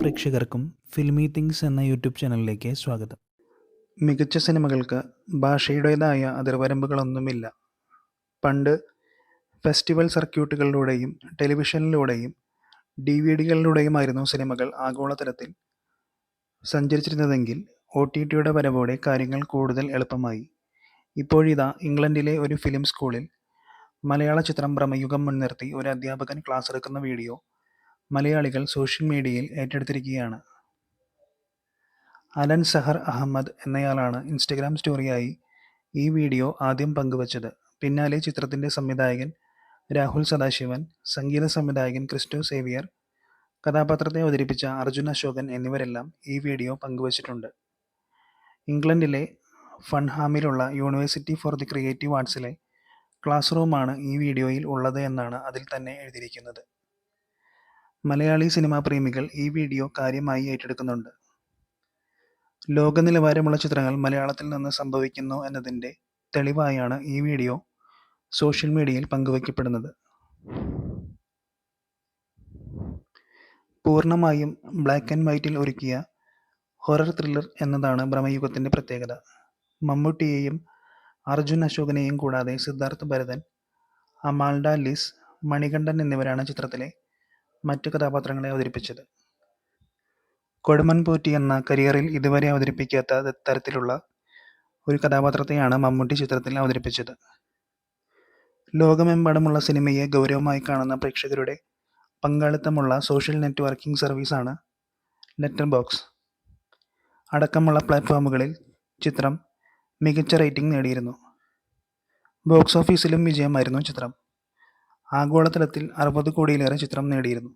പ്രേക്ഷകർക്കും filmy things എന്ന YouTube ചാനലിലേക്ക് സ്വാഗതം. മികച്ച സിനിമകൾക്ക് ഭാഷയുടേതായ അതിർവരമ്പുകളൊന്നുമില്ല. പണ്ട് ഫെസ്റ്റിവൽ സർക്യൂട്ടുകളിലൂടെയും ടെലിവിഷനിലൂടെയും ഡിവിഡികളിലൂടെയുമായിരുന്നു സിനിമകൾ ആഗോളതലത്തിൽ സഞ്ചരിച്ചിരുന്നതെങ്കിൽ OTTയുടെ വരവോടെ കാര്യങ്ങൾ കൂടുതൽ എളുപ്പമായി. ഇപ്പോഴിതാ ഇംഗ്ലണ്ടിലെ ഒരു ഫിലിം സ്കൂളിൽ മലയാള ചിത്രം ഭ്രമയുഗം മുൻനിർത്തി ഒരു അധ്യാപകൻ ക്ലാസ്സെടുക്കുന്ന വീഡിയോ മലയാളികൾ സോഷ്യൽ മീഡിയയിൽ ഏറ്റെടുത്തിരിക്കുകയാണ്. അലൻ സഹർ അഹമ്മദ് എന്നയാളാണ് ഇൻസ്റ്റഗ്രാം സ്റ്റോറിയായി ഈ വീഡിയോ ആദ്യം പങ്കുവച്ചത്. പിന്നാലെ ചിത്രത്തിന്റെ സംവിധായകൻ രാഹുൽ സദാശിവൻ, സംഗീത സംവിധായകൻ ക്രിസ്റ്റോ സേവിയർ, കഥാപാത്രത്തെ അവതരിപ്പിച്ച അർജുൻ അശോകൻ എന്നിവരെല്ലാം ഈ വീഡിയോ പങ്കുവച്ചിട്ടുണ്ട്. ഇംഗ്ലണ്ടിലെ ഫൺഹാമിലുള്ള യൂണിവേഴ്സിറ്റി ഫോർ ദി ക്രിയേറ്റീവ് ആർട്സിലെ ക്ലാസ് റൂമാണ് ഈ വീഡിയോയിൽ ഉള്ളത് എന്നാണ് അതിൽ തന്നെ എഴുതിയിരിക്കുന്നത്. മലയാളി സിനിമാ പ്രേമികൾ ഈ വീഡിയോ കാര്യമായി ഏറ്റെടുക്കുന്നുണ്ട്. ലോക നിലവാരമുള്ള ചിത്രങ്ങൾ മലയാളത്തിൽ നിന്ന് സംഭവിക്കുന്നു എന്നതിൻ്റെ തെളിവായാണ് ഈ വീഡിയോ സോഷ്യൽ മീഡിയയിൽ പങ്കുവയ്ക്കപ്പെടുന്നത്. പൂർണ്ണമായും ബ്ലാക്ക് ആൻഡ് വൈറ്റിൽ ഒരുക്കിയ ഹൊറർ ത്രില്ലർ എന്നതാണ് ഭ്രമയുഗത്തിൻ്റെ പ്രത്യേകത. മമ്മൂട്ടിയെയും അർജുൻ അശോകനെയും കൂടാതെ സിദ്ധാർത്ഥ് ഭരതൻ, അമാൽഡ ലിസ്, മണികണ്ഠൻ എന്നിവരാണ് ചിത്രത്തിലെ മറ്റു കഥാപാത്രങ്ങളെ അവതരിപ്പിച്ചത്. കൊടുമൺ പോറ്റി എന്ന കരിയറിൽ ഇതുവരെ അവതരിപ്പിക്കാത്ത തരത്തിലുള്ള ഒരു കഥാപാത്രത്തെയാണ് മമ്മൂട്ടി ചിത്രത്തിൽ അവതരിപ്പിച്ചത്. ലോകമെമ്പാടുമുള്ള സിനിമയെ ഗൗരവമായി കാണുന്ന പ്രേക്ഷകരുടെ പങ്കാളിത്തമുള്ള സോഷ്യൽ നെറ്റ്വർക്കിംഗ് സർവീസാണ് ലെറ്റർബോക്സ് അടക്കമുള്ള പ്ലാറ്റ്ഫോമുകളിൽ ചിത്രം മികച്ച റേറ്റിംഗ് നേടിയിരുന്നു. ബോക്സ് ഓഫീസിലും വിജയമായിരുന്നു ചിത്രം. ആഗോളതലത്തിൽ 60 കോടിയിലേറെ ചിത്രം നേടിയിരുന്നു.